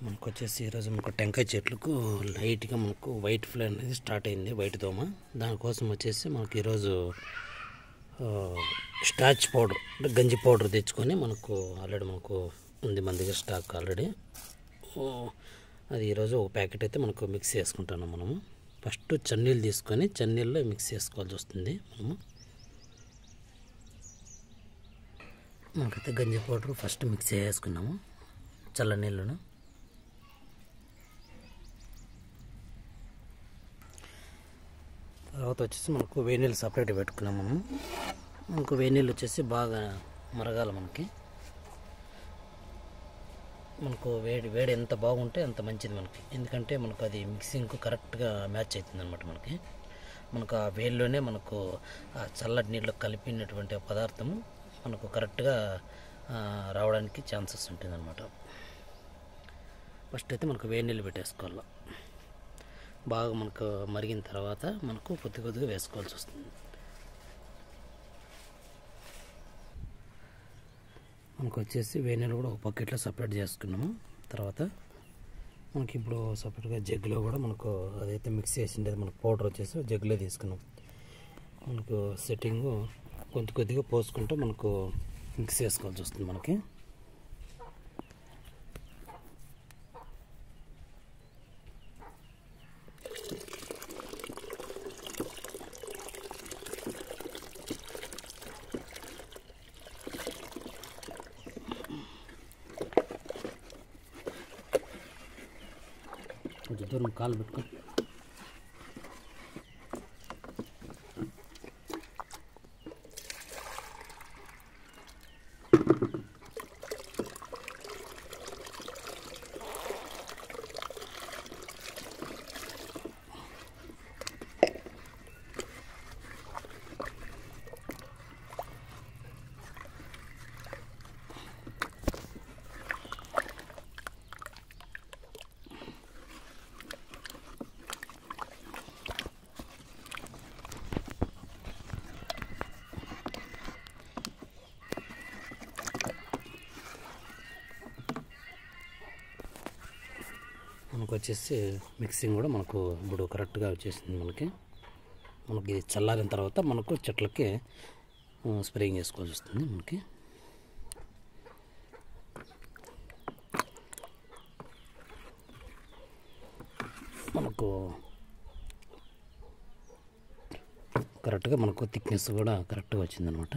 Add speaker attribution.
Speaker 1: మనకు వచ్చేసి ఈరోజు మనకు టెంకాయ చెట్లకు లైట్గా మనకు వైట్ ఫ్లై అనేది స్టార్ట్ అయింది, వైట్ దోమ. దానికోసం వచ్చేసి మనకు ఈరోజు స్టార్చ్ పౌడర్ అంటే గంజి పౌడర్ తెచ్చుకొని మనకు ఆల్రెడీ మనకు ఉంది మన దగ్గర స్టాక్ ఆల్రెడీ. అది ఈరోజు ఒక ప్యాకెట్ అయితే మనకు మిక్స్ చేసుకుంటున్నాం. మనము ఫస్ట్ చన్నీళ్ళు తీసుకొని చన్నీళ్ళలో మిక్స్ చేసుకోవాల్సి వస్తుంది. మనకైతే గంజి పౌడర్ ఫస్ట్ మిక్స్ చేసుకున్నాము చల్ల నీళ్ళను. తర్వాత వచ్చేసి మనకు వేడి నీళ్ళు సపరేట్ పెట్టుకున్నాము. మనకు వేడి నీళ్ళు వచ్చేసి బాగా మరగాలి. మనకు వేడి ఎంత బాగుంటే అంత మంచిది మనకి, ఎందుకంటే మనకు అది మిక్సింగ్కు కరెక్ట్గా మ్యాచ్ అవుతుంది అనమాట. మనకు ఆ వేడిలోనే మనకు ఆ చల్లటి నీళ్ళు కలిపినటువంటి పదార్థము మనకు కరెక్ట్గా రావడానికి ఛాన్సెస్ ఉంటుంది అనమాట. ఫస్ట్ అయితే మనకు వేడి నీళ్ళు పెట్టేసుకోవాలి. బాగా మనకు మరిగిన తర్వాత మనకు కొద్దిగా వేసుకోవాల్సి వస్తుంది. మనకు వచ్చేసి వేడి నీళ్ళు కూడా ఒక బకెట్లో సపరేట్ చేసుకున్నాము. తర్వాత మనకి ఇప్పుడు సపరేట్గా జగ్గులో కూడా మనకు అదైతే మిక్స్ చేసిండేది మనకు పౌడర్ వచ్చేసి జగ్గులో తీసుకున్నాం. మనకు సెట్టింగు కొద్దిగా పోసుకుంటూ మనకు మిక్స్ చేసుకోవాల్సి వస్తుంది. మనకి కొంచెం దూరం కాలు పెట్టుకో. మనకు వచ్చేసి మిక్సింగ్ కూడా మనకు ఇప్పుడు కరెక్ట్గా వచ్చేసింది. మనకి చల్లారిన తర్వాత మనకు చెట్లకి స్ప్రేయింగ్ చేసుకోవాల్సి వస్తుంది. మనకు కరెక్ట్గా మనకు థిక్నెస్ కూడా కరెక్ట్గా వచ్చిందనమాట.